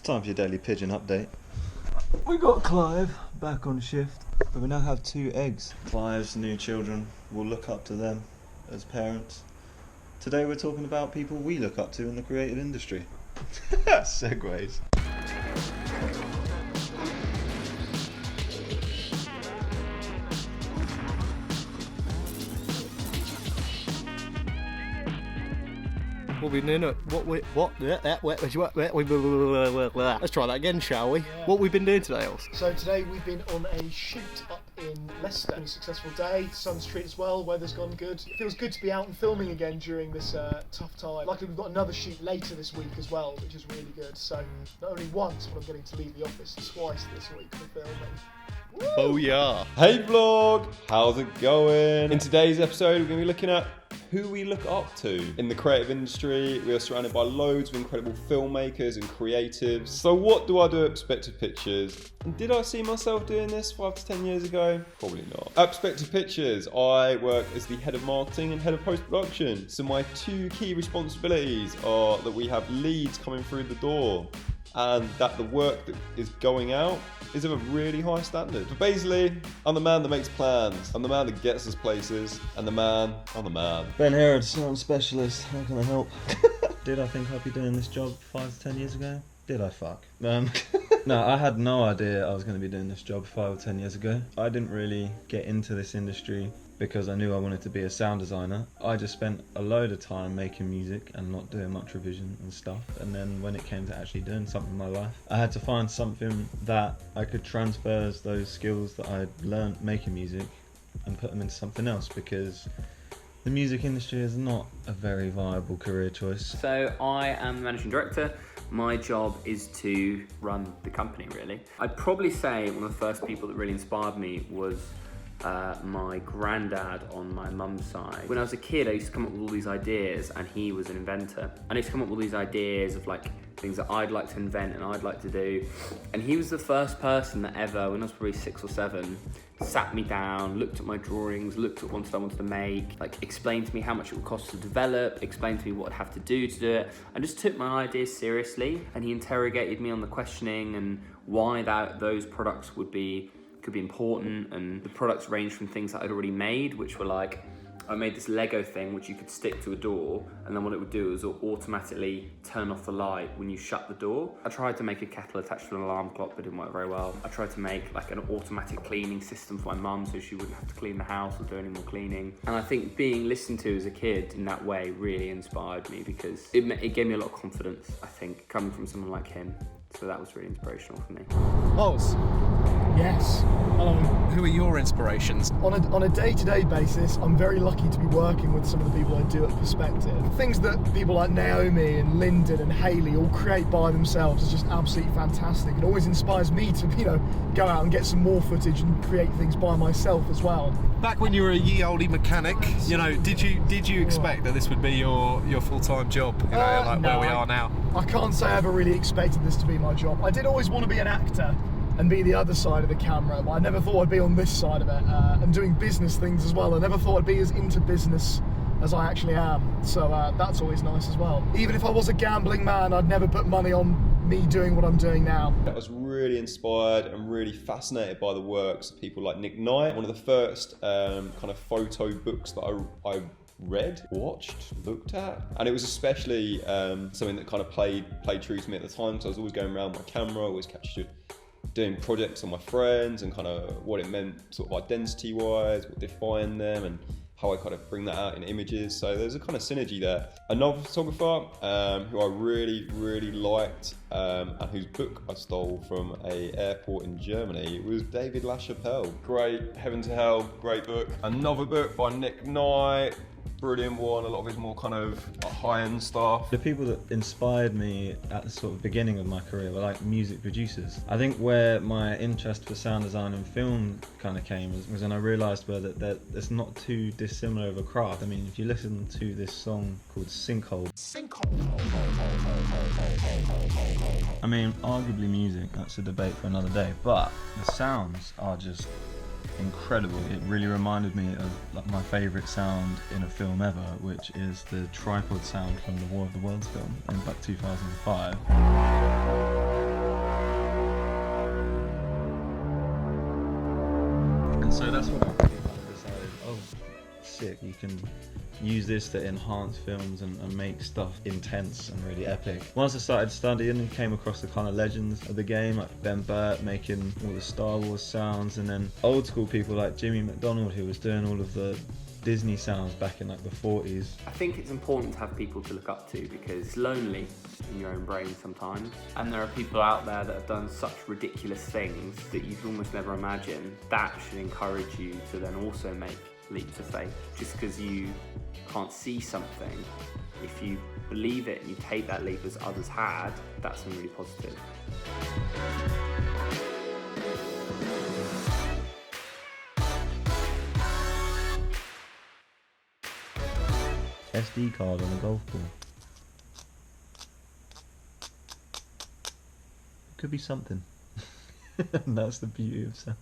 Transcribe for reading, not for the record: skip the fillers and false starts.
time for your daily pigeon update. We got Clive back on shift, but we now have 2 eggs. Clive's new children, we'll look up to them as parents. Today we're talking about people we look up to in the creative industry. Segways. What we doing? Let's try that again, shall we? Yeah. What we've been doing today, Els? So today we've been on a shoot up in Leicester. A successful day, the sun's treated us well, weather's gone good. It feels good to be out and filming again during this tough time. Luckily we've got another shoot later this week as well, which is really good. So not only once, but I'm getting to leave the office twice this week for filming. Oh yeah. Hey vlog, how's it going? In today's episode we're going to be looking at who we look up to in the creative industry. We are surrounded by loads of incredible filmmakers and creatives. So what do I do at Perspective Pictures? And did I see myself doing this 5 to 10 years ago? Probably not. At Perspective Pictures, I work as the head of marketing and head of post-production. So my 2 key responsibilities are that we have leads coming through the door and that the work that is going out is of a really high standard. But basically, I'm the man that makes plans, I'm the man that gets us places, and I'm the man. Ben Herod, sound specialist, how can I help? Did I think I'd be doing this job 5 to 10 years ago? Did I fuck? No, I had no idea I was going to be doing this job 5 or 10 years ago. I didn't really get into this industry because I knew I wanted to be a sound designer. I just spent a load of time making music and not doing much revision and stuff. And then when it came to actually doing something in my life, I had to find something that I could transfer those skills that I'd learned making music and put them into something else, because the music industry is not a very viable career choice. So I am the managing director. My job is to run the company, really. I'd probably say one of the first people that really inspired me was my granddad on my mum's side. When I was a kid, I used to come up with all these ideas, and he was an inventor. I used to come up with all these ideas of like things that I'd like to invent and I'd like to do. And he was the first person that ever, when I was probably 6 or 7, sat me down, looked at my drawings, looked at what I wanted to make, like explained to me how much it would cost to develop, explained to me what I'd have to do it, and just took my ideas seriously. And he interrogated me on the questioning and why those products could be important. And the products ranged from things that I'd already made, which were like, I made this Lego thing which you could stick to a door, and then what it would do is automatically turn off the light when you shut the door. I tried to make a kettle attached to an alarm clock, but it didn't work very well. I tried to make like an automatic cleaning system for my mum so she wouldn't have to clean the house or do any more cleaning. And I think being listened to as a kid in that way really inspired me, because it gave me a lot of confidence, I think, coming from someone like him. So that was really inspirational for me. Els, Yes. Hello. who are your inspirations? On a day-to-day basis, I'm very lucky to be working with some of the people I do at Perspective. Things that people like Naomi and Lyndon and Hayley all create by themselves is just absolutely fantastic. It always inspires me to, go out and get some more footage and create things by myself as well. Back when you were a ye olde mechanic, did you expect that this would be your full-time job? No, where we are now. I can't say I ever really expected this to be my job. I did always want to be an actor and be the other side of the camera, but I never thought I'd be on this side of it, and doing business things as well. I never thought I'd be as into business as I actually am, so that's always nice as well. Even if I was a gambling man, I'd never put money on me doing what I'm doing now. I was really inspired and really fascinated by the works of people like Nick Knight. One of the first kind of photo books that I read, watched, looked at, and it was especially something that kind of played true to me at the time, so I was always going around my camera, always captured doing projects on my friends and kind of what it meant sort of identity wise, what defined them, and how I kind of bring that out in images. So there's a kind of synergy there. Another photographer who I really, really liked and whose book I stole from an airport in Germany was David LaChapelle. Great, Heaven to Hell, great book. Another book by Nick Knight, brilliant one, a lot of his more kind of high-end stuff. The people that inspired me at the sort of beginning of my career were like music producers. I think where my interest for sound design and film kind of came was when I realised that it's not too dissimilar of a craft. I mean, if you listen to this song called Sinkhole. I mean, arguably music, that's a debate for another day, but the sounds are just incredible. It really reminded me of like my favourite sound in a film ever, which is the tripod sound from the War of the Worlds film in like 2005. So that's what I really kind of decided, oh, sick, you can use this to enhance films and make stuff intense and really epic. Once I started studying and came across the kind of legends of the game, like Ben Burt making all the Star Wars sounds, and then old school people like Jimmy McDonald, who was doing all of the Disney sounds back in like the 40s. I think it's important to have people to look up to because it's lonely in your own brain sometimes. And there are people out there that have done such ridiculous things that you'd almost never imagine. That should encourage you to then also make leaps of faith. Just because you can't see something, if you believe it and you take that leap as others had, that's something really positive. SD card on a golf ball. Could be something. And that's the beauty of sound.